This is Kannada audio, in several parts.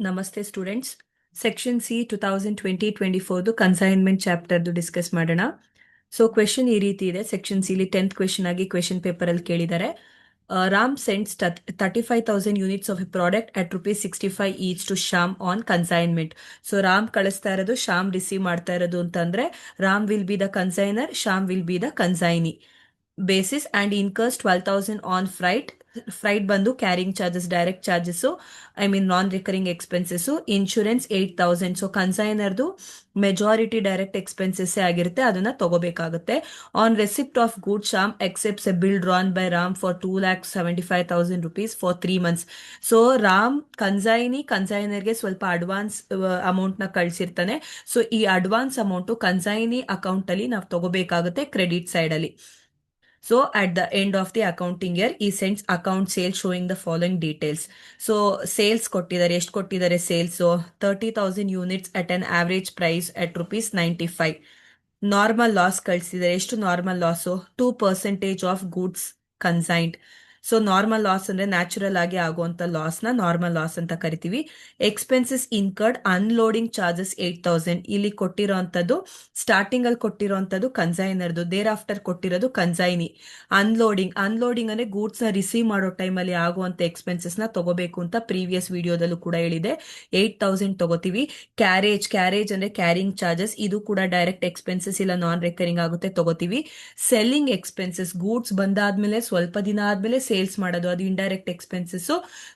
ನಮಸ್ತೆ ಸ್ಟೂಡೆಂಟ್ಸ್. ಸೆಕ್ಷನ್ ಸಿ 2020-24 ಕನ್ಸೈನ್ಮೆಂಟ್ ಚಾಪ್ಟರ್ದು ಡಿಸ್ಕಸ್ ಮಾಡೋಣ. ಸೊ ಕ್ವೆಶನ್ ಈ ರೀತಿ ಇದೆ. ಸೆಕ್ಷನ್ ಸಿಲಿ 10th ಕ್ವೆಶನ್ ಆಗಿ ಕ್ವೆಶನ್ ಪೇಪರ್ ಅಲ್ಲಿ ಕೇಳಿದ್ದಾರೆ. Ram sends 35,000 units of a product at ₹65 each to Shyam on consignment. So Ram ಕಳಿಸ್ತಾ ಇರೋದು, ಶ್ಯಾಮ್ ರಿಸೀವ್ ಮಾಡ್ತಾ ಇರೋದು ಅಂತಂದ್ರೆ Ram will be the consignor, Shyam will be the consignee basis and incurs 12,000 on freight ಬಂದು carrying charges, direct charges, I mean non recurring expenses, insurance 8,000. So ಕನ್ಸೈನರ್ದು ಮೆಜಾರಿಟಿ ಡೈರೆಕ್ಟ್ ಎಕ್ಸ್ಪೆನ್ಸಸ್ ಆಗಿರುತ್ತೆ, ಅದನ್ನ ತಗೋಬೇಕಾಗುತ್ತೆ. On receipt of good Shyam accepts a bill drawn by Ram for ₹275,000 for 3 months. So Ram ಕನ್ಸೈನರ್ಗೆ ಸ್ವಲ್ಪ ಅಡ್ವಾನ್ಸ್ ಅಮೌಂಟ್ ನ ಕಳ್ಸಿರ್ತಾನೆ. ಸೊ ಈ ಅಡ್ವಾನ್ಸ್ ಅಮೌಂಟ್ ಕನ್ಸೈನಿ ಅಕೌಂಟ್ ಅಲ್ಲಿ ನಾವು ತಗೋಬೇಕಾಗುತ್ತೆ, ಕ್ರೆಡಿಟ್ ಸೈಡ್ ಅಲ್ಲಿ. So at the end of the accounting year, he sends account sales showing the following details. So sales ಕೊಟ್ಟಿದ್ದಾರೆ, ಎಷ್ಟು ಕೊಟ್ಟಿದ್ದಾರೆ sales? 30,000 units at an average price at ₹95. Normal loss ಕಳಿಸಿದ್ದಾರೆ. ಎಷ್ಟು normal loss? 2% of goods ಕನ್ಸೈನ್ಡ್. So normal loss ಅಂದ್ರೆ ನ್ಯಾಚುರಲ್ ಆಗಿ ಆಗುವಂತ ಲಾಸ್ ನ ನಾರ್ಮಲ್ ಲಾಸ್ ಅಂತ ಕರಿತೀವಿ. Expenses incurred unloading charges 8,000. ಇಲ್ಲಿ ಕೊಟ್ಟಿರೋಂಥದ್ದು ಸ್ಟಾರ್ಟಿಂಗ್ ಅಲ್ಲಿ ಕೊಟ್ಟಿರೋಂಥದ್ದು ಕನ್ಸೈನರ್ದು, ದೇರ್ ಆಫ್ಟರ್ ಕೊಟ್ಟಿರೋದು ಕನ್ಸೈನಿ. ಅನ್ಲೋಡಿಂಗ್ ಅಂದ್ರೆ ಗೂಡ್ಸ್ ನ ರಿಸೀವ್ ಮಾಡೋ ಟೈಮ್ ಅಲ್ಲಿ ಆಗುವಂತ ಎಕ್ಸ್ಪೆನ್ಸಸ್ ನ ತಗೋಬೇಕು ಅಂತ ಪ್ರೀವಿಯಸ್ ವಿಡಿಯೋದಲ್ಲೂ ಕೂಡ ಹೇಳಿದೆ. 8,000 ತಗೋತೀವಿ. ಕ್ಯಾರೇಜ್ ಅಂದ್ರೆ ಕ್ಯಾರಿಂಗ್ ಚಾರ್ಜಸ್, ಇದು ಕೂಡ ಡೈರೆಕ್ಟ್ ಎಕ್ಸ್ಪೆನ್ಸಸ್ ಇಲ್ಲ, ನಾನ್ ರೆಕರಿಂಗ್ ಆಗುತ್ತೆ, ತಗೋತೀವಿ. ಸೆಲ್ಲಿಂಗ್ ಎಕ್ಸ್ಪೆನ್ಸಸ್, ಗೂಡ್ಸ್ ಬಂದಾದ್ಮೇಲೆ ಸ್ವಲ್ಪ ದಿನ ಆದ್ಮೇಲೆ ಸೇಲ್ಸ್ ಮಾಡೋದು, ಅದು ಇಂಡೈರೆಕ್ಟ್ ಎಕ್ಸ್ಪೆನ್ಸಸ್.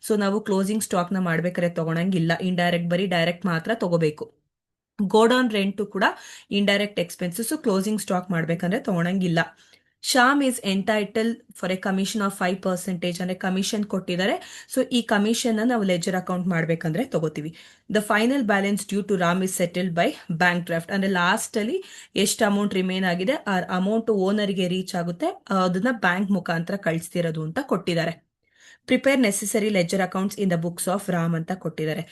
ಸೊ ನಾವು ಕ್ಲೋಸಿಂಗ್ ಸ್ಟಾಕ್ ನ ಮಾಡ್ಬೇಕಾದ್ರೆ ತಗೊಳಂಗಿಲ್ಲ, ಇಂಡೈರೆಕ್ಟ್ ಬರೀ ಡೈರೆಕ್ಟ್ ಮಾತ್ರ ತಗೋಬೇಕು. ಗೋಡೌನ್ ರೆಂಟ್ ಕೂಡ ಇಂಡೈರೆಕ್ಟ್ ಎಕ್ಸ್ಪೆನ್ಸಸ್, ಕ್ಲೋಸಿಂಗ್ ಸ್ಟಾಕ್ ಮಾಡ್ಬೇಕಂದ್ರೆ ತಗೊಳಂಗಿಲ್ಲ. Shyam is entitle for a commission of 5% ಅಂದ್ರೆ ಕಮಿಷನ್ ಕೊಟ್ಟಿದ್ದಾರೆ. ಸೊ ಈ ಕಮಿಷನ್ ನಾವು ಲೆಜರ್ ಅಕೌಂಟ್ ಮಾಡ್ಬೇಕಂದ್ರೆ ತಗೋತೀವಿ. The final balance due to Ram is settled by bank draft ಅಂದ್ರೆ ಲಾಸ್ಟ್ ಅಲ್ಲಿ ಎಷ್ಟು ಅಮೌಂಟ್ ರಿಮೇನ್ ಆಗಿದೆ ಆ ಅಮೌಂಟ್ ಓನರ್ಗೆ ರೀಚ್ ಆಗುತ್ತೆ, ಅದನ್ನ ಬ್ಯಾಂಕ್ ಮುಖಾಂತರ ಕಳಿಸ್ತಿರೋದು ಅಂತ ಕೊಟ್ಟಿದ್ದಾರೆ. Prepare necessary ledger accounts in the books of Ram ಅಂತ ಕೊಟ್ಟಿದ್ದಾರೆ.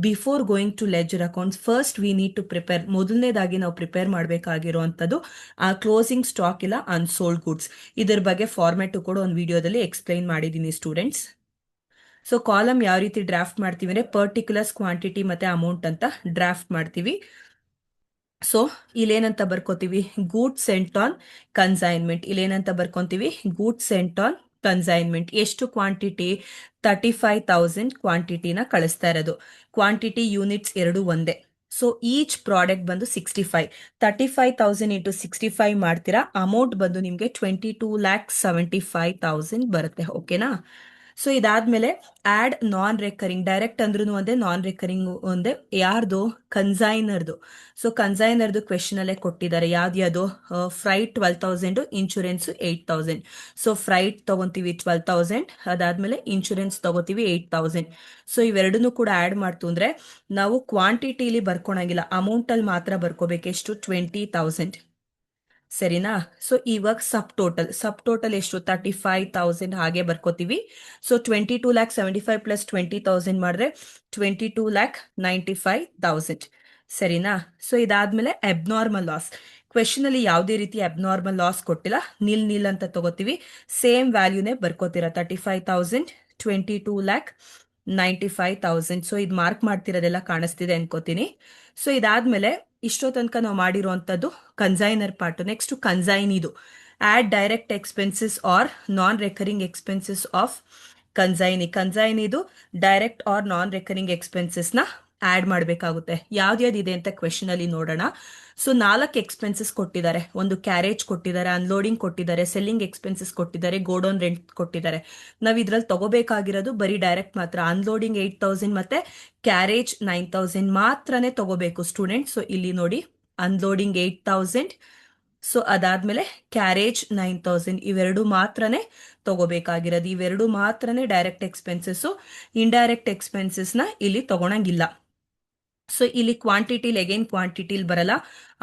Before going to ledger accounts first we need to prepare, ಮೊದಲನೇದಾಗಿ ನಾವು ಪ್ರಿಪೇರ್ ಮಾಡಬೇಕಾಗಿರುವಂತದ್ದು ಆ ಕ್ಲೋಸಿಂಗ್ ಸ್ಟಾಕ್ ಇಲ್ಲ ಅನ್ಸೋಲ್ಡ್ ಗುಡ್ಸ್. ಇದ್ರ ಬಗ್ಗೆ ಫಾರ್ಮ್ಯಾಟ್ ಕೂಡ ಒಂದು ವಿಡಿಯೋದಲ್ಲಿ ಎಕ್ಸ್ಪ್ಲೈನ್ ಮಾಡಿದ್ದೀನಿ ಸ್ಟೂಡೆಂಟ್ಸ್. ಸೊ ಕಾಲಮ್ ಯಾವ ರೀತಿ ಡ್ರಾಫ್ಟ್ ಮಾಡ್ತೀವಿ ಅಂದ್ರೆ ಪರ್ಟಿಕ್ಯುಲರ್ಸ್, ಕ್ವಾಂಟಿಟಿ ಮತ್ತೆ ಅಮೌಂಟ್ ಅಂತ ಡ್ರಾಫ್ಟ್ ಮಾಡ್ತೀವಿ. ಸೊ ಇಲ್ಲೇನಂತ ಬರ್ಕೋತೀವಿ? Goods sent on consignment. ಇಲ್ಲೇನಂತ ಬರ್ಕೊಂತೀವಿ? Goods sent on consignment. ಎಷ್ಟು ಕ್ವಾಂಟಿಟಿ? 35,000 ಕ್ವಾಂಟಿಟಿನ ಕಳಿಸ್ತಾ ಇರೋದು. ಕ್ವಾಂಟಿಟಿ ಯೂನಿಟ್ಸ್ ಎರಡು ಒಂದೇ. ಸೊ ಈಚ್ ಪ್ರಾಡಕ್ಟ್ ಬಂದು 65. 35,000 ಇಂಟು 65 ಮಾಡ್ತೀರಾ, ಅಮೌಂಟ್ ಬಂದು ನಿಮ್ಗೆ 22,75,000 ಬರುತ್ತೆ. ಓಕೆನಾ? ಸೊ ಇದಾದ್ಮೇಲೆ ಆಡ್ ನಾನ್ ರೆಕರಿಂಗ್, ಡೈರೆಕ್ಟ್ ಅಂದ್ರೂ ಒಂದೇ, ನಾನ್ ರೆಕರಿಂಗ್ ಒಂದೇ. ಯಾರ್ದು? ಕನ್ಸೈನರ್ದು. ಸೊ ಕನ್ಸೈನರ್ದು ಕ್ವೆಶನ್ ಅಲ್ಲೇ ಕೊಟ್ಟಿದ್ದಾರೆ. ಯಾವ್ದು? Freight 12,000, insurance 8,000. ಸೊ ಫ್ರೈಟ್ ತಗೊಂತೀವಿ 12,000, ಅದಾದ್ಮೇಲೆ ಇನ್ಶೂರೆನ್ಸ್ ತಗೋತೀವಿ 8,000. ಸೊ ಇವೆರಡನ್ನು ಕೂಡ ಆಡ್ ಮಾಡ್ತು ಅಂದ್ರೆ ನಾವು ಕ್ವಾಂಟಿಟಿಲಿ ಬರ್ಕೊಳಂಗಿಲ್ಲ, ಅಮೌಂಟ್ ಅಲ್ಲಿ ಮಾತ್ರ ಬರ್ಕೋಬೇಕು. ಎಷ್ಟು? 20,000. ಸರಿನಾ? ಸೊ ಇವಾಗ ಸಬ್ ಟೋಟಲ್ ಎಷ್ಟು? 35,000 ಹಾಗೆ ಬರ್ಕೋತೀವಿ. ಸೊ 22,75,000 ಪ್ಲಸ್ 20,000 ಮಾಡಿದ್ರೆ 22,95,000. ಸರಿನಾ? ಸೊ ಇದಾದ್ಮೇಲೆ ಅಬ್ನಾರ್ಮಲ್ ಲಾಸ್. ಕ್ವೆಶನ್ ಅಲ್ಲಿ ಯಾವುದೇ ರೀತಿ ಅಬ್ನಾರ್ಮಲ್ ಲಾಸ್ ಕೊಟ್ಟಿಲ್ಲ, ನಿಲ್ ಅಂತ ತಗೋತೀವಿ. ಸೇಮ್ ವ್ಯಾಲ್ಯೂನೇ ಬರ್ಕೋತೀರಾ, 35,000, 22,95,000. ಸೊ ಇದು ಮಾರ್ಕ್ ಮಾಡ್ತಿರೋದೆಲ್ಲ ಕಾಣಿಸ್ತಿದೆ ಅನ್ಕೋತೀನಿ. ಸೊ ಇದಾದ್ಮೇಲೆ ಇಷ್ಟೋ ತನಕ ನಾವು ಮಾಡಿರುವಂತದ್ದು ಕನ್ಸೈನರ್ ಪಾರ್ಟ್. ನೆಕ್ಸ್ಟ್ ಕನ್ಸೈನಿದು add direct expenses or non recurring expenses of ಕನ್ಸೈನಿದು direct or non recurring expenses ನ ಆಡ್ ಮಾಡಬೇಕಾಗುತ್ತೆ. ಯಾವ್ದಿದೆ ಅಂತ ಕ್ವೆಶನ್ ಅಲ್ಲಿ ನೋಡೋಣ. ಸೊ 4 ಎಕ್ಸ್ಪೆನ್ಸಸ್ ಕೊಟ್ಟಿದ್ದಾರೆ. ಒಂದು ಕ್ಯಾರೇಜ್ ಕೊಟ್ಟಿದ್ದಾರೆ, ಅನ್ಲೋಡಿಂಗ್ ಕೊಟ್ಟಿದ್ದಾರೆ, ಸೆಲ್ಲಿಂಗ್ ಎಕ್ಸ್ಪೆನ್ಸಸ್ ಕೊಟ್ಟಿದ್ದಾರೆ, ಗೋಡೌನ್ ರೆಂಟ್ ಕೊಟ್ಟಿದ್ದಾರೆ. ನಾವ್ ಇದ್ರಲ್ಲಿ ತಗೋಬೇಕಾಗಿರೋದು ಬರೀ ಡೈರೆಕ್ಟ್ ಮಾತ್ರ. ಅನ್ಲೋಡಿಂಗ್ 8,000 ಮತ್ತೆ ಕ್ಯಾರೇಜ್ 9,000 ಮಾತ್ರನೇ ತಗೋಬೇಕು ಸ್ಟೂಡೆಂಟ್. ಸೊ ಇಲ್ಲಿ ನೋಡಿ, ಅನ್ಲೋಡಿಂಗ್ 8,000, ಸೊ ಅದಾದ್ಮೇಲೆ ಕ್ಯಾರೇಜ್ 9,000, ಇವೆರಡು ಮಾತ್ರನೇ ತಗೋಬೇಕಾಗಿರೋದು. ಇವೆರಡು ಮಾತ್ರನೇ ಡೈರೆಕ್ಟ್ ಎಕ್ಸ್ಪೆನ್ಸಸ್. ಇಂಡೈರೆಕ್ಟ್ ಎಕ್ಸ್ಪೆನ್ಸಸ್ ನ ಇಲ್ಲಿ ತಗೊಳಂಗಿಲ್ಲ. ಸೊ ಇಲ್ಲಿ ಕ್ವಾಂಟಿಟಿಲಿ ಅಗೇನ್ ಕ್ವಾಂಟಿಟಿಲಿ ಬರಲ್ಲ,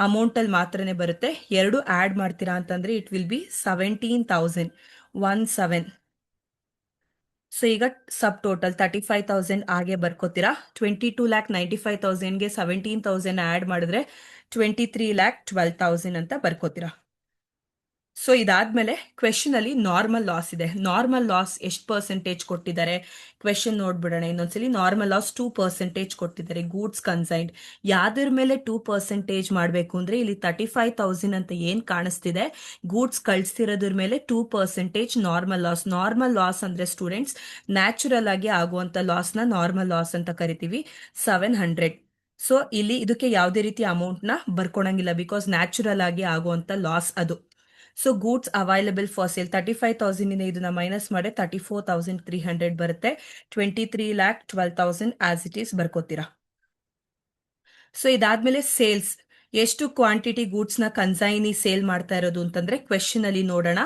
ಅಮೌಂಟ್ ಅಲ್ಲಿ ಮಾತ್ರನೇ ಬರುತ್ತೆ. ಎರಡು ಆಡ್ ಮಾಡ್ತೀರಾ ಅಂತಂದ್ರೆ ಇಟ್ ವಿಲ್ ಬಿ 17,000. ಸೊ ಈಗ ಸಬ್ ಟೋಟಲ್ 35,000 ಹಾಗೆ ಬರ್ಕೋತೀರಾ. 22,95,000ಗೆ 17,000 ಆಡ್ ಮಾಡಿದ್ರೆ 23,12,000 ಅಂತ ಬರ್ಕೋತೀರಾ. ಸೊ ಇದಾದ್ಮೇಲೆ ಕ್ವೆಶನ್ ಅಲ್ಲಿ ನಾರ್ಮಲ್ ಲಾಸ್ ಇದೆ. ನಾರ್ಮಲ್ ಲಾಸ್ ಎಷ್ಟು ಪರ್ಸೆಂಟೇಜ್ ಕೊಟ್ಟಿದ್ದಾರೆ ಕ್ವೆಶನ್ ನೋಡ್ಬಿಡೋಣ ಇನ್ನೊಂದ್ಸಲಿ. ನಾರ್ಮಲ್ ಲಾಸ್ 2% ಕೊಟ್ಟಿದ್ದಾರೆ. ಗೂಡ್ಸ್ ಕನ್ಸೈನ್ಡ್ ಯಾವ್ದ್ರ ಮೇಲೆ 2% ಮಾಡಬೇಕು ಅಂದ್ರೆ ಇಲ್ಲಿ 35,000 ಅಂತ ಏನ್ ಕಾಣಿಸ್ತಿದೆ, ಗೂಡ್ಸ್ ಕಳ್ಸಿರೋದ್ರ ಮೇಲೆ 2% ನಾರ್ಮಲ್ ಲಾಸ್. ನಾರ್ಮಲ್ ಲಾಸ್ ಅಂದ್ರೆ ಸ್ಟೂಡೆಂಟ್ಸ್ ನ್ಯಾಚುರಲ್ ಆಗಿ ಆಗುವಂತ ಲಾಸ್ ನ ನಾರ್ಮಲ್ ಲಾಸ್ ಅಂತ ಕರಿತೀವಿ. 700. ಸೊ ಇಲ್ಲಿ ಇದಕ್ಕೆ ಯಾವುದೇ ರೀತಿ ಅಮೌಂಟ್ ನ ಬರ್ಕೊಳಂಗಿಲ್ಲ, ಬಿಕಾಸ್ ನ್ಯಾಚುರಲ್ ಆಗಿ ಆಗುವಂತ ಲಾಸ್ ಅದು. So goods available for sale 35,000 ಇಂದ ಇದನ್ನ ಮೈನಸ್ ಮಾಡಿ 34,300 ಬರುತ್ತೆ. 23,12,000 ಆಸ್ ಇಟ್ ಈಸ್ ಬರ್ಕೋತೀರಾ. ಸೊ ಇದಾದ್ಮೇಲೆ ಸೇಲ್ಸ್ ಎಷ್ಟು ಕ್ವಾಂಟಿಟಿ ಗೂಡ್ಸ್ ನ ಕನ್ಸೈನಿ ಸೇಲ್ ಮಾಡ್ತಾ ಇರೋದು ಅಂತಂದ್ರೆ ಕ್ವೆಶನ್ ಅಲ್ಲಿ ನೋಡೋಣ.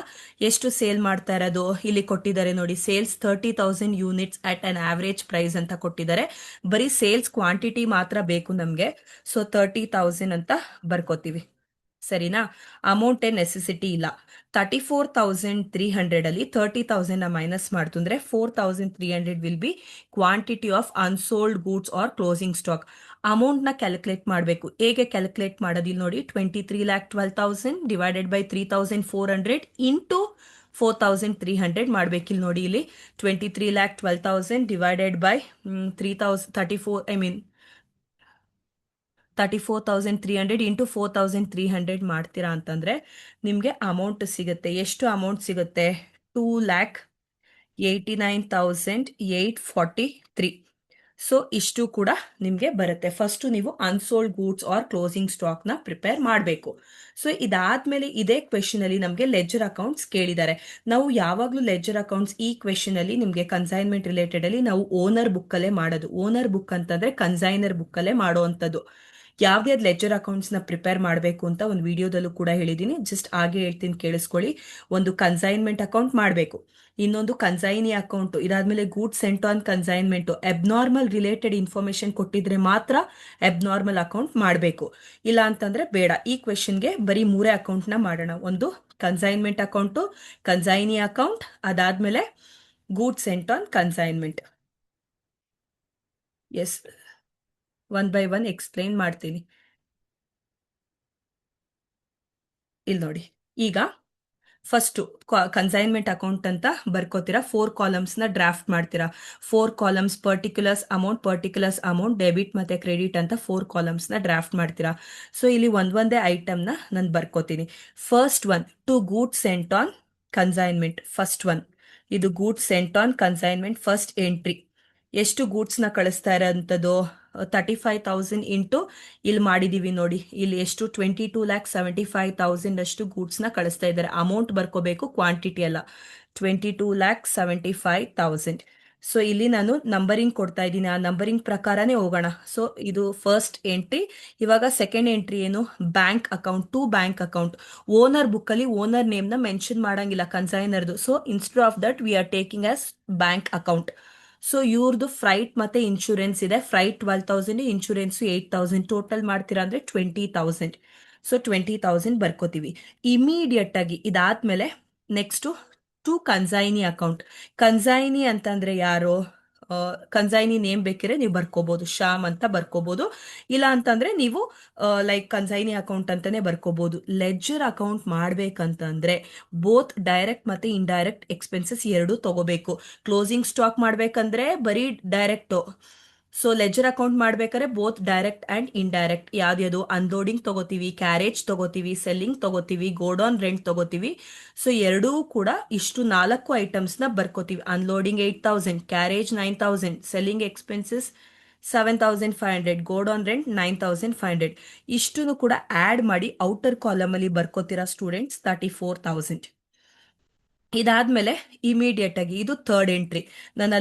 ಎಷ್ಟು ಸೇಲ್ ಮಾಡ್ತಾ ಇರೋದು ಇಲ್ಲಿ ಕೊಟ್ಟಿದ್ದಾರೆ ನೋಡಿ. Sales 30,000 units at an average price ಅಂತ ಕೊಟ್ಟಿದ್ದಾರೆ. ಬರೀ ಸೇಲ್ಸ್ ಕ್ವಾಂಟಿಟಿ ಮಾತ್ರ ಬೇಕು ನಮ್ಗೆ. ಸೊ 30,000 ಅಂತ ಬರ್ಕೋತೀವಿ. ಸರಿನಾ? ಅಮೌಂಟ್ ಏನ್ ನೆಸೆಸಿಟಿ ಇಲ್ಲ. 34,300 ಅಲ್ಲಿ 30,000 ಮೈನಸ್ ಮಾಡ್ತು ಅಂದ್ರೆ 4,300 will be quantity of unsold goods or closing stock. Amount ನ ಕ್ಯಾಲ್ಕುಲೇಟ್ ಮಾಡಬೇಕು. ಹೇಗೆ ಕ್ಯಾಲ್ಕುಲೇಟ್ ಮಾಡೋದಿಲ್ಲ ನೋಡಿ. 23,12,000 ಡಿವೈಡೆಡ್ ಬೈ 3,400 ಇಂಟು 4,300 ಮಾಡ್ಬೇಕಿಲ್ಲ ನೋಡಿ. ಇಲ್ಲಿ 23,12,000 ಡಿವೈಡೆಡ್ ಬೈ 34,300 ಇಂಟು 4,300 ಮಾಡ್ತೀರಾ ಅಂತಂದ್ರೆ ನಿಮ್ಗೆ ಅಮೌಂಟ್ ಸಿಗುತ್ತೆ. ಎಷ್ಟು ಅಮೌಂಟ್ ಸಿಗುತ್ತೆ? 2,89,843. ಸೊ ಇಷ್ಟು ಕೂಡ ನಿಮ್ಗೆ ಬರುತ್ತೆ. ಫಸ್ಟ್ ನೀವು unsold goods or closing stock ನ ಪ್ರಿಪೇರ್ ಮಾಡಬೇಕು. ಸೊ ಇದಾದ್ಮೇಲೆ ಇದೇ ಕ್ವೆಶನ್ ಅಲ್ಲಿ ನಮ್ಗೆ ಲೆಜರ್ ಅಕೌಂಟ್ಸ್ ಕೇಳಿದ್ದಾರೆ. ನಾವು ಯಾವಾಗ್ಲೂ ಲೆಜರ್ ಅಕೌಂಟ್ಸ್ ಈ ಕ್ವೆಶನ್ ಅಲ್ಲಿ ನಿಮ್ಗೆ ಕನ್ಸೈನ್ಮೆಂಟ್ ರಿಲೇಟೆಡ್ ಅಲ್ಲಿ ನಾವು ಓನರ್ ಬುಕ್ ಅಲ್ಲೇ ಮಾಡೋದು. ಓನರ್ ಬುಕ್ ಅಂತಂದ್ರೆ ಕನ್ಸೈನರ್ ಬುಕ್ ಅಲ್ಲೇ ಮಾಡುವಂತದ್ದು. ಯಾವ್ದೇ ಲೆಜರ್ ಅಕೌಂಟ್ಸ್ ನ ಪ್ರಿಪೇರ್ ಮಾಡಬೇಕು ಅಂತ ಒಂದು ವಿಡಿಯೋದಲ್ಲೂ ಕೂಡ ಹೇಳಿದೀನಿ. ಜಸ್ಟ್ ಹಾಗೆ ಹೇಳ್ತೀನಿ, ಕೇಳಿಸ್ಕೊಳ್ಳಿ. ಒಂದು ಕನ್ಸೈನ್ಮೆಂಟ್ ಅಕೌಂಟ್ ಮಾಡಬೇಕು, ಇನ್ನೊಂದು ಕನ್ಸೈನಿ ಅಕೌಂಟ್, ಇದಾದ್ಮೇಲೆ goods sent on consignment. Abnormal related information ಕೊಟ್ಟಿದ್ರೆ ಮಾತ್ರ ಅಬ್ನಾರ್ಮಲ್ ಅಕೌಂಟ್ ಮಾಡಬೇಕು, ಇಲ್ಲ ಅಂತಂದ್ರೆ ಬೇಡ. ಈ ಕ್ವೆಶನ್ಗೆ ಬರೀ 3 ಅಕೌಂಟ್ ನ ಮಾಡೋಣ. ಒಂದು ಕನ್ಸೈನ್ಮೆಂಟ್ ಅಕೌಂಟು, ಕನ್ಸೈನಿ ಅಕೌಂಟ್, ಅದಾದ್ಮೇಲೆ goods sent on consignment. Yes, one by one explain ಮಾಡ್ತೀನಿ. ಇಲ್ಲಿ ನೋಡಿ. ಈಗ ಫಸ್ಟ್ ಕನ್ಸೈನ್ಮೆಂಟ್ ಅಕೌಂಟ್ ಅಂತ ಬರ್ಕೋತೀರಾ. 4 ಕಾಲಮ್ಸ್ ನ ಡ್ರಾಫ್ಟ್ ಮಾಡ್ತೀರಾ. 4 ಕಾಲಮ್ಸ್ ಪರ್ಟಿಕ್ಯುಲರ್ಸ್ ಅಮೌಂಟ್, ಡೆಬಿಟ್ ಮತ್ತೆ ಕ್ರೆಡಿಟ್ ಅಂತ 4 ಕಾಲಮ್ಸ್ ನ ಡ್ರಾಫ್ಟ್ ಮಾಡ್ತೀರಾ. ಸೊ ಇಲ್ಲಿ ಒಂದೊಂದೇ ಐಟಮ್ ನ ನಾನು ಬರ್ಕೋತೀನಿ. First one to goods sent on consignment. First one ಇದು goods sent on consignment first entry. ಎಷ್ಟು ಗೂಡ್ಸ್ ನ ಕಳಿಸ್ತಾ ಇರೋಂಥದ್ದು? 35,000 ಇಂಟು ಇಲ್ಲಿ ಮಾಡಿದೀವಿ ನೋಡಿ. ಇಲ್ಲಿ ಎಷ್ಟು? 22,75,000 ಅಷ್ಟು ಗೂಡ್ಸ್ ನ ಕಳಿಸ್ತಾ ಇದ್ದಾರೆ. ಅಮೌಂಟ್ ಬರ್ಕೋಬೇಕು, ಕ್ವಾಂಟಿಟಿ ಅಲ್ಲ. 22,75,000. ಸೊ ಇಲ್ಲಿ ನಾನು ನಂಬರಿಂಗ್ ಕೊಡ್ತಾ ಇದ್ದೀನಿ, ಆ ನಂಬರಿಂಗ್ ಪ್ರಕಾರನೇ ಹೋಗೋಣ. ಸೊ ಇದು ಫಸ್ಟ್ ಎಂಟ್ರಿ. ಇವಾಗ ಸೆಕೆಂಡ್ ಎಂಟ್ರಿ ಏನು? Bank account. To bank account. Owner book ಅಲ್ಲಿ ಓನರ್ ನೇಮ್ ನ ಮೆನ್ಷನ್ ಮಾಡಂಗಿಲ್ಲ ಕನ್ಸೈನರ್ದು. So instead of that we are taking as bank account. So ಇವ್ರದ್ದು ಫ್ರೈಟ್ ಮತ್ತೆ ಇನ್ಶೂರೆನ್ಸ್ ಇದೆ. ಫ್ರೈಟ್ 12,000, ಇನ್ಶೂರೆನ್ಸ್ 8,000, ಟೋಟಲ್ ಮಾಡ್ತೀರಾ ಅಂದ್ರೆ 20,000. ಸೊ 20,000 ಬರ್ಕೋತೀವಿ ಇಮಿಡಿಯೇಟ್ ಆಗಿ. ಇದಾದ್ಮೇಲೆ next to consignee account. Consignee ಅಂತಂದ್ರೆ ಯಾರು? ಕನ್ಸೈನಿ ನೇಮ್ ಬೇಕಿದ್ರೆ ನೀವು ಬರ್ಕೋಬಹುದು, ಶ್ಯಾಮ್ ಅಂತ ಬರ್ಕೋಬಹುದು. ಇಲ್ಲ ಅಂತಂದ್ರೆ ನೀವು ಲೈಕ್ ಕನ್ಸೈನಿ ಅಕೌಂಟ್ ಅಂತಾನೆ ಬರ್ಕೋಬಹುದು. ಲೆಡ್ಜರ್ ಅಕೌಂಟ್ ಮಾಡ್ಬೇಕಂತಂದ್ರೆ ಬೋತ್ ಡೈರೆಕ್ಟ್ ಮತ್ತೆ ಇಂಡೈರೆಕ್ಟ್ ಎಕ್ಸ್ಪೆನ್ಸಸ್ ಎರಡೂ ತಗೋಬೇಕು. ಕ್ಲೋಸಿಂಗ್ ಸ್ಟಾಕ್ ಮಾಡ್ಬೇಕಂದ್ರೆ ಬರೀ ಡೈರೆಕ್ಟ್. ಸೊ ಲೆಜರ್ ಅಕೌಂಟ್ ಮಾಡ್ಬೇಕಾದ್ರೆ ಬೋತ್ ಡೈರೆಕ್ಟ್ ಅಂಡ್ ಇಂಡೈರೆಕ್ಟ್. ಯಾವ್ದು? ಅನ್ಲೋಡಿಂಗ್ ತಗೋತೀವಿ, ಕ್ಯಾರೇಜ್ ತಗೋತೀವಿ, ಸೆಲ್ಲಿಂಗ್ ತಗೋತೀವಿ, ಗೋಡೌನ್ ರೆಂಟ್ ತಗೋತೀವಿ. ಸೊ ಎರಡೂ ಕೂಡ ಇಷ್ಟು 4 ಐಟಮ್ಸ್ ನ ಬರ್ಕೋತೀವಿ. Unloading 8,000, carriage 9,000, selling expenses 7,500, godown rent 9,500. ಇಷ್ಟನ್ನು ಕೂಡ ಆಡ್ ಮಾಡಿ ಔಟರ್ ಕಾಲಮ್ ಅಲ್ಲಿ ಬರ್ಕೋತೀರಾ ಸ್ಟೂಡೆಂಟ್ಸ್, 34,000. ಇದಾದ್ಮೇಲೆ ಇಮಿಡಿಯೇಟ್ ಆಗಿ ಇದು ಥರ್ಡ್ ಎಂಟ್ರಿ. ನಾನು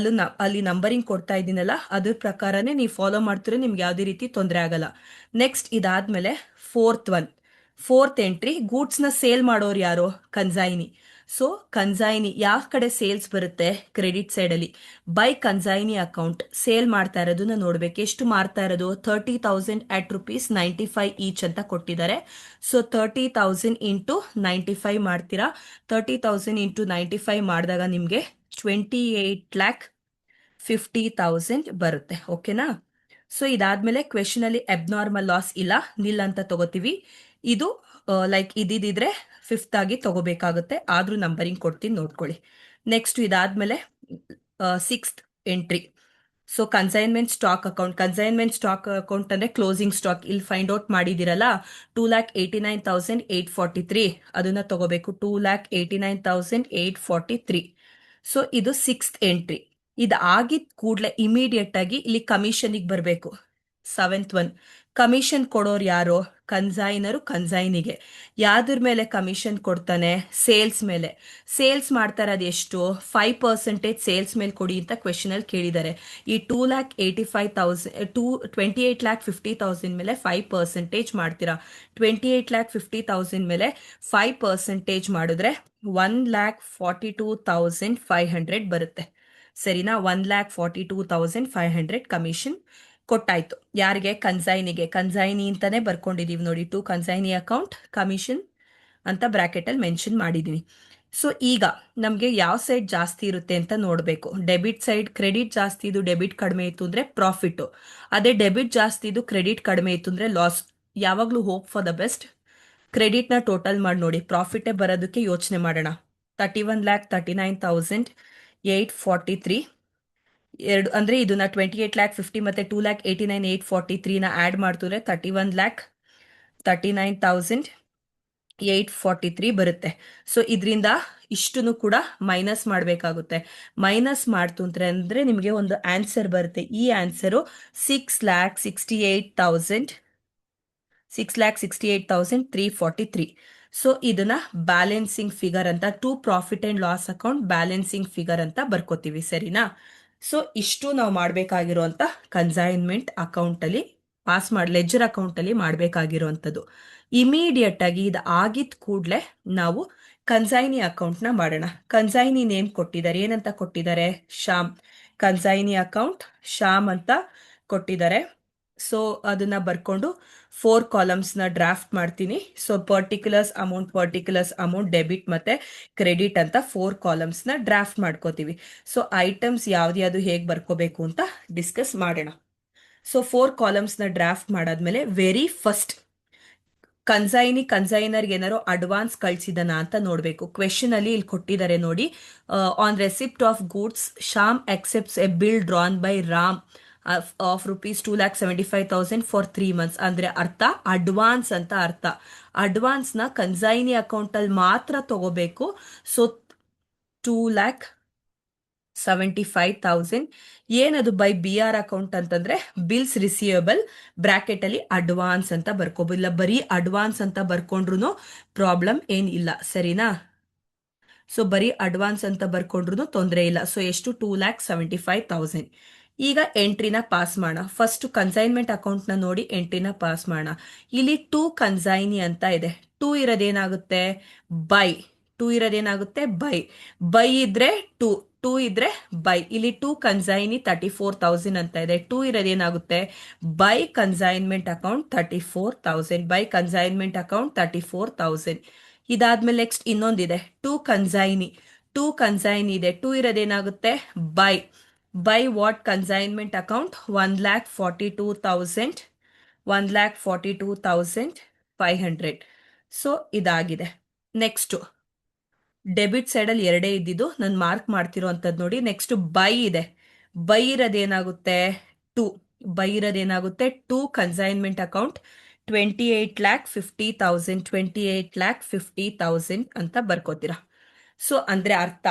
ಅಲ್ಲಿ ನಂಬರಿಂಗ್ ಕೊಡ್ತಾ ಇದ್ದೀನಲ್ಲ, ಅದ್ರ ಪ್ರಕಾರನೇ ನೀವು ಫಾಲೋ ಮಾಡ್ತೀರಾ, ನಿಮ್ಗೆ ಯಾವುದೇ ರೀತಿ ತೊಂದರೆ ಆಗಲ್ಲ. ನೆಕ್ಸ್ಟ್ ಇದಾದ್ಮೇಲೆ ಫೋರ್ತ್ ಎಂಟ್ರಿ. ಗೂಡ್ಸ್ ನ ಸೇಲ್ ಮಾಡೋರು ಯಾರು? ಕನ್ಸೈನಿ. ಸೊ ಕನ್ಸೈನಿ ಯಾವ ಕಡೆ ಸೇಲ್ಸ್ ಬರುತ್ತೆ? ಕ್ರೆಡಿಟ್ ಸೈಡ್ ಅಲ್ಲಿ. ಬೈ ಕನ್ಸೈನಿ ಅಕೌಂಟ್ ಸೇಲ್ ಮಾಡ್ತಾ ಇರೋದನ್ನ ನೋಡ್ಬೇಕು. ಎಷ್ಟು ಮಾರ್ತಾ ಇರೋದು? 30,000 ಅಟ್ ₹95 ಈಚ್ ಅಂತ ಕೊಟ್ಟಿದ್ದಾರೆ. ಸೊ 30,000 ಇಂಟು 95 ಮಾಡ್ತೀರಾ. 30,000 ಇಂಟು 95 ಮಾಡಿದಾಗ ನಿಮ್ಗೆ 28,50,000 ಬರುತ್ತೆ. ಓಕೆನಾ? ಸೊ ಇದಾದ್ಮೇಲೆ ಕ್ವೆಶನ್ ಅಲ್ಲಿ ಅಬ್ನಾರ್ಮಲ್ ಲಾಸ್ ಇಲ್ಲ, ನಿಲ್ ಅಂತ ತಗೋತೀವಿ. ಇದು ಲೈಕ್ ಇದಿದ್ರೆ ಫಿಫ್ತ್ ಆಗಿ ತಗೋಬೇಕಾಗುತ್ತೆ, ಆದ್ರೂ ನಂಬರಿಂಗ್ ಕೊಡ್ತೀನಿ ನೋಡ್ಕೊಳ್ಳಿ. ನೆಕ್ಸ್ಟ್ ಇದಾದ್ಮೇಲೆ sixth entry. So consignment stock account ಅಂದ್ರೆ ಕ್ಲೋಸಿಂಗ್ ಸ್ಟಾಕ್ ಇಲ್ಲಿ ಫೈಂಡ್ ಔಟ್ ಮಾಡಿದಿರಲ್ಲ, 2,89,843 ಅದನ್ನ ತಗೋಬೇಕು. 2,89,843. ಸೊ ಇದು ಸಿಕ್ಸ್ತ್ ಎಂಟ್ರಿ. ಇದು ಆಗಿದ ಕೂಡಲೇ ಇಮಿಡಿಯೇಟ್ ಆಗಿ ಇಲ್ಲಿ ಕಮಿಷನ್ಗೆ ಬರಬೇಕು. ಸೆವೆಂತ್ ಒನ್, ಕಮಿಷನ್ ಕೊಡೋರು ಯಾರು? ಕನ್ಸೈನರು ಕನ್ಸೈನಿಗೆ. ಯಾವ್ದ್ರ ಮೇಲೆ ಕಮಿಷನ್ ಕೊಡ್ತಾನೆ? ಸೇಲ್ಸ್ ಮೇಲೆ. ಸೇಲ್ಸ್ ಮಾಡ್ತಾ ಇರೋದು ಎಷ್ಟು? 5% ಸೇಲ್ಸ್ ಮೇಲೆ ಕೊಡಿ ಅಂತ ಕ್ವೆಶನ್ ಅಲ್ಲಿ ಕೇಳಿದ್ದಾರೆ. ಈ 2,88,000 ಮೇಲೆ 5% ಮಾಡ್ತೀರಾ. 2,850,000 ಮೇಲೆ 5% ಮಾಡಿದ್ರೆ 1,42,500 ಬರುತ್ತೆ. ಸರಿನಾ? 1,42,500 ಕಮಿಷನ್ ಕೊಟ್ಟಾಯ್ತು. ಯಾರಿಗೆ? ಕನ್ಸೈನಿಗೆ. ಕನ್ಸೈನಿ ಅಂತಾನೆ ಬರ್ಕೊಂಡಿದೀವಿ ನೋಡಿ, ಟು ಕನ್ಸೈನಿ ಅಕೌಂಟ್ ಕಮಿಷನ್ ಅಂತ ಬ್ರಾಕೆಟ್ ಅಲ್ಲಿ ಮೆನ್ಷನ್ ಮಾಡಿದೀನಿ. ಸೊ ಈಗ ನಮ್ಗೆ ಯಾವ ಸೈಡ್ ಜಾಸ್ತಿ ಇರುತ್ತೆ ಅಂತ ನೋಡ್ಬೇಕು. ಡೆಬಿಟ್ ಸೈಡ್ ಕ್ರೆಡಿಟ್ ಜಾಸ್ತಿ ಇದು, ಡೆಬಿಟ್ ಕಡಿಮೆ ಇತ್ತು ಅಂದ್ರೆ ಪ್ರಾಫಿಟ್. ಅದೇ ಡೆಬಿಟ್ ಜಾಸ್ತಿ ಇದು, ಕ್ರೆಡಿಟ್ ಕಡಿಮೆ ಇತ್ತು ಅಂದ್ರೆ ಲಾಸ್. ಯಾವಾಗ್ಲೂ hope for the best. Credit ನ ಟೋಟಲ್ ಮಾಡಿ ನೋಡಿ, ಪ್ರಾಫಿಟ್ ಬರೋದಕ್ಕೆ ಯೋಚನೆ ಮಾಡೋಣ. 31,39,843 ಎರಡು ಅಂದ್ರೆ ಇದನ್ನ 28,50,000 ಮತ್ತೆ 2,89,843 ಆಡ್ ಮಾಡ್ತಿದ್ರೆ 31,39,843 ಬರುತ್ತೆ. ಸೊ ಇದರಿಂದ ಇಷ್ಟನ್ನು ಕೂಡ ಮೈನಸ್ ಮಾಡಬೇಕಾಗುತ್ತೆ. ಮೈನಸ್ ಮಾಡ್ತಂದ್ರೆ ನಿಮಗೆ ಒಂದು ಆನ್ಸರ್ ಬರುತ್ತೆ. ಈ ಆನ್ಸರು 6,68,343. ಸೊ ಇದನ್ನ ಬ್ಯಾಲೆನ್ಸಿಂಗ್ ಫಿಗರ್ ಅಂತ, to profit and loss account balancing figure ಅಂತ ಬರ್ಕೋತೀವಿ. ಸರಿನಾ? ಸೊ ಇಷ್ಟು ನಾವು ಮಾಡಬೇಕಾಗಿರುವಂತ ಕನ್ಸೈನ್ಮೆಂಟ್ ಅಕೌಂಟ್ ಅಲ್ಲಿ ಲೆಜರ್ ಅಕೌಂಟ್ ಅಲ್ಲಿ ಮಾಡಬೇಕಾಗಿರುವಂತದ್ದು. ಇಮಿಡಿಯೇಟ್ ಆಗಿ ಇದು ಆಗಿದ ಕೂಡಲೇ ನಾವು ಕನ್ಸೈನಿ ಅಕೌಂಟ್ ನ ಮಾಡೋಣ. ಕನ್ಸೈನಿ ನೇಮ್ ಕೊಟ್ಟಿದ್ದಾರೆ, ಏನಂತ ಕೊಟ್ಟಿದ್ದಾರೆ? ಶ್ಯಾಮ್. ಕನ್ಸೈನಿ ಅಕೌಂಟ್ ಶ್ಯಾಮ್ ಅಂತ ಕೊಟ್ಟಿದ್ದಾರೆ. ಸೊ ಅದನ್ನ ಬರ್ಕೊಂಡು 4 ಕಾಲಮ್ಸ್ ನ ಡ್ರಾಫ್ಟ್ ಮಾಡ್ತೀನಿ. ಸೊ ಪರ್ಟಿಕ್ಯುಲರ್ಸ್ ಅಮೌಂಟ್ ಡೆಬಿಟ್ ಮತ್ತೆ ಕ್ರೆಡಿಟ್ ಅಂತ 4 ಕಾಲಮ್ಸ್ ನ ಡ್ರಾಫ್ಟ್ ಮಾಡ್ಕೋತೀವಿ. ಸೊ ಐಟಮ್ಸ್ ಯಾವ್ದು ಹೇಗ್ ಬರ್ಕೋಬೇಕು ಅಂತ ಡಿಸ್ಕಸ್ ಮಾಡೋಣ. ಸೊ 4 ಕಾಲಮ್ಸ್ ನ ಡ್ರಾಫ್ಟ್ ಮಾಡಾದ್ಮೇಲೆ ವೆರಿ ಫಸ್ಟ್ ಕನ್ಸೈನರ್ಗೆ ಏನಾರೋ ಅಡ್ವಾನ್ಸ್ ಕಳ್ಸಿದನ ಅಂತ ನೋಡ್ಬೇಕು. ಕ್ವೆಶನ್ ಅಲ್ಲಿ ಇಲ್ಲಿ ಕೊಟ್ಟಿದ್ದಾರೆ ನೋಡಿ, on receipt of goods Shyam accepts A bill drawn by Ram of rupees 2,75,000 for 3 months. ಅಂದ್ರೆ ಅರ್ಥ ಅಡ್ವಾನ್ಸ್ ಅಂತ ಅರ್ಥ. ಅಡ್ವಾನ್ಸ್ ನ ಕನ್ಸೈನಿ ಅಕೌಂಟ್ ಅಲ್ಲಿ ಮಾತ್ರ ತಗೋಬೇಕು. ಸೊ 2,75,000 ಏನದು ಬೈ BR ಅಕೌಂಟ್ ಅಂತಂದ್ರೆ ಬಿಲ್ಸ್ ರಿಸೀವಬಲ್ ಬ್ರಾಕೆಟ್ ಅಲ್ಲಿ ಅಡ್ವಾನ್ಸ್ ಅಂತ ಬರ್ಕೋಬಹುದು. ಇಲ್ಲ ಬರೀ ಅಡ್ವಾನ್ಸ್ ಅಂತ ಬರ್ಕೊಂಡ್ರು ಪ್ರಾಬ್ಲಮ್ ಏನಿಲ್ಲ. ಸರಿನಾ? ಸೊ ಬರೀ ಅಡ್ವಾನ್ಸ್ ಅಂತ ಬರ್ಕೊಂಡ್ರು ತೊಂದರೆ ಇಲ್ಲ. ಸೊ ಎಷ್ಟು? 2,75,000. ಈಗ ಎಂಟ್ರಿನ ಪಾಸ್ ಮಾಡೋಣ. ಫಸ್ಟ್ ಕನ್ಸೈನ್ಮೆಂಟ್ ಅಕೌಂಟ್ ನ ನೋಡಿ ಎಂಟ್ರಿನ ಪಾಸ್ ಮಾಡೋಣ. ಇಲ್ಲಿ ಟು ಕನ್ಸೈನಿ ಅಂತ ಇದೆ. ಟು ಇರೋದೇನಾಗುತ್ತೆ? ಬೈ. ಟು ಇರೋದೇನಾಗುತ್ತೆ? ಬೈ. ಬೈ ಇದ್ರೆ ಟು ಇದ್ರೆ ಬೈ. ಇಲ್ಲಿ ಟು ಕನ್ಸೈನಿ 34,000 ಅಂತ ಇದೆ. ಟು ಇರೋದೇನಾಗುತ್ತೆ? By consignment account 34,000. By consignment account 34,000. ಇದಾದ್ಮೇಲೆ ನೆಕ್ಸ್ಟ್ ಇನ್ನೊಂದಿದೆ, ಟು ಕನ್ಸೈನಿ ಇದೆ. ಟು ಇರೋದೇನಾಗುತ್ತೆ? By. By what consignment account? 1,42,000. 1,42,500. So ಇದಾಗಿದೆ. ನೆಕ್ಸ್ಟ್ ಡೆಬಿಟ್ ಸೈಡ್ ಅಲ್ಲಿ ಎರಡೇ ಇದ್ದಿದ್ದು, ನಾನು ಮಾರ್ಕ್ ಮಾಡ್ತಿರೋಂಥದ್ದು ನೋಡಿ. ನೆಕ್ಸ್ಟ್ ಬೈ ಇದೆ. ಬೈ ಇರೋದೇನಾಗುತ್ತೆ? ಟು. ಬೈ ಇರೋದೇನಾಗುತ್ತೆ? To consignment account 28,50,000. 28,50,000 ಅಂತ ಬರ್ಕೋತೀರಾ. ಸೊ ಅಂದ್ರೆ ಅರ್ಥ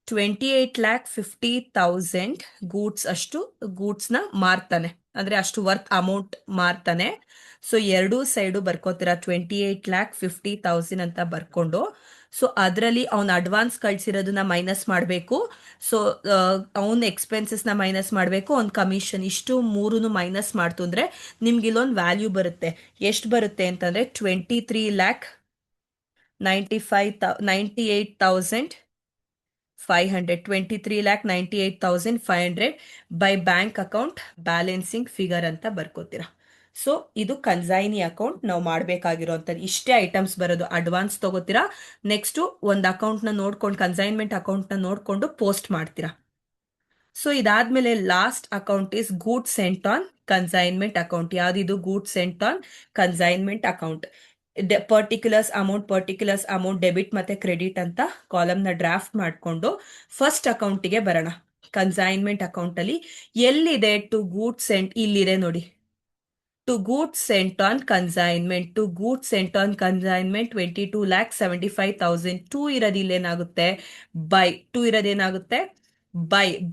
28,50,000 ಗೂಡ್ಸ್ ನ ಮಾರ್ತಾನೆ, ಅಂದ್ರೆ ಅಷ್ಟು ವರ್ತ್ ಅಮೌಂಟ್ ಮಾರ್ತಾನೆ. ಸೊ ಎರಡೂ ಸೈಡು ಬರ್ಕೋತೀರಾ 28,50,000 ಅಂತ ಬರ್ಕೊಂಡು. ಸೊ ಅದರಲ್ಲಿ ಅವ್ನ ಅಡ್ವಾನ್ಸ್ ಕಳ್ಸಿರೋದನ್ನ ಮೈನಸ್ ಮಾಡಬೇಕು. ಸೊ ಅವನ ಎಕ್ಸ್ಪೆನ್ಸಸ್ ನ ಮೈನಸ್ ಮಾಡಬೇಕು, ಅವ್ನ ಕಮಿಷನ್, ಇಷ್ಟು ಮೂರನ್ನು ಮೈನಸ್ ಮಾಡ್ತು ಅಂದ್ರೆ ನಿಮ್ಗೆ ಇಲ್ಲೊಂದು ವ್ಯಾಲ್ಯೂ ಬರುತ್ತೆ. ಎಷ್ಟು ಬರುತ್ತೆ ಅಂತಂದ್ರೆ 23,98,500 by bank account balancing figure ಅಂತ ಬರ್ಕೋತೀರಾ. ಸೊ ಇದು ಕನ್ಸೈನಿ ಅಕೌಂಟ್ ನಾವು ಮಾಡ್ಬೇಕಾಗಿರೋಂಥದ್ದು. ಇಷ್ಟೇ ಐಟಮ್ಸ್ ಬರೋದು. ಅಡ್ವಾನ್ಸ್ ತಗೋತೀರಾ, ನೆಕ್ಸ್ಟ್ ಒಂದು ಅಕೌಂಟ್ ನ ನೋಡ್ಕೊಂಡು, ಕನ್ಸೈನ್ಮೆಂಟ್ ಅಕೌಂಟ್ ನ ನೋಡ್ಕೊಂಡು ಪೋಸ್ಟ್ ಮಾಡ್ತೀರಾ. ಸೊ ಇದಾದ್ಮೇಲೆ last account is goods sent on consignment account. ಯಾವ್ದಿದು? Goods sent on consignment account. Particulars amount debit ಮತ್ತೆ ಕ್ರೆಡಿಟ್ ಅಂತ ಕಾಲಮ್ನ ಡ್ರಾಫ್ಟ್ ಮಾಡಿಕೊಂಡು ಫಸ್ಟ್ ಅಕೌಂಟಿಗೆ ಬರೋಣ. ಕನ್ಸೈನ್ಮೆಂಟ್ ಅಕೌಂಟ್ ಅಲ್ಲಿ ಎಲ್ಲಿದೆ ಟು ಗೂಡ್ಸ್ ಸೆಂಟ್, ಇಲ್ಲಿದೆ ನೋಡಿ. To goods sent on consignment, 22,75,000. To ಇರೋದಿಲ್ಲೇನಾಗುತ್ತೆ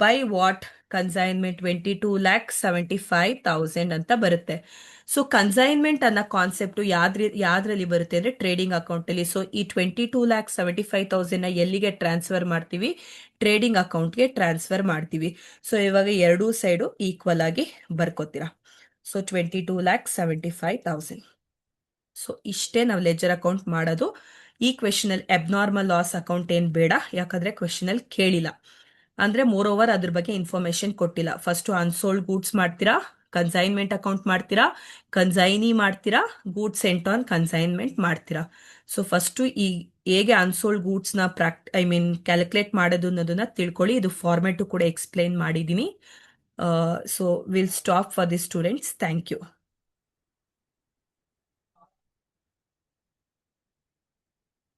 ಬೈ ವಾಟ್ ಕನ್ಸೈನ್ಮೆಂಟ್ 22,75,000 ಅಂತ ಬರುತ್ತೆ. ಸೊ ಕನ್ಸೈನ್ಮೆಂಟ್ ಅನ್ನೋ ಕಾನ್ಸೆಪ್ಟ್ ಯಾವ್ದ್ರಲ್ಲಿ ಬರುತ್ತೆ ಅಂದ್ರೆ ಟ್ರೇಡಿಂಗ್ ಅಕೌಂಟ್ ಅಲ್ಲಿ. ಸೊ ಈ 22,75,000 ಎಲ್ಲಿಗೆ ಟ್ರಾನ್ಸ್ಫರ್ ಮಾಡ್ತೀವಿ? ಟ್ರೇಡಿಂಗ್ ಅಕೌಂಟ್ಗೆ ಟ್ರಾನ್ಸ್ಫರ್ ಮಾಡ್ತೀವಿ. ಸೊ ಇವಾಗ ಎರಡೂ ಸೈಡು ಈಕ್ವಲ್ ಆಗಿ ಬರ್ಕೋತೀರಾ. ಸೊ 22,75,000. ಸೊ ಇಷ್ಟೇ ನಾವು ಲೆಜರ್ ಅಕೌಂಟ್ ಮಾಡೋದು. ಈ ಕ್ವೆಶನ್ ಅಲ್ಲಿ ಅಬ್ನಾರ್ಮಲ್ ಲಾಸ್ ಅಕೌಂಟ್ ಏನ್ ಬೇಡ, ಯಾಕಂದ್ರೆ ಕ್ವೆಶನ್ ಅಲ್ಲಿ ಕೇಳಿಲ್ಲ. ಅಂದ್ರೆ ಮೋರ್ ಓವರ್ ಅದ್ರ ಬಗ್ಗೆ ಇನ್ಫಾರ್ಮೇಶನ್ ಕೊಟ್ಟಿಲ್ಲ. ಫಸ್ಟ್ ಅನ್ಸೋಲ್ಡ್ ಗೂಡ್ಸ್ ಮಾಡ್ತೀರಾ, ಕನ್ಸೈನ್ಮೆಂಟ್ ಅಕೌಂಟ್ ಮಾಡ್ತೀರಾ, ಕನ್ಸೈನಿ ಮಾಡ್ತೀರಾ, ಗೂಡ್ಸ್ ಸೆಂಟ್ ಆನ್ ಕನ್ಸೈನ್ಮೆಂಟ್ ಮಾಡ್ತೀರಾ. ಸೊ ಫಸ್ಟ್ ಈ ಹೇಗೆ ಅನ್ಸೋಲ್ಡ್ ಗೂಡ್ಸ್ ನ ಕ್ಯಾಲ್ಕುಲೇಟ್ ಮಾಡೋದು ಅನ್ನೋದನ್ನ ತಿಳ್ಕೊಳ್ಳಿ. ಇದು ಫಾರ್ಮೆಟ್ ಕೂಡ ಎಕ್ಸ್ಪ್ಲೈನ್ ಮಾಡಿದೀನಿ. So will stop for the students. Thank you.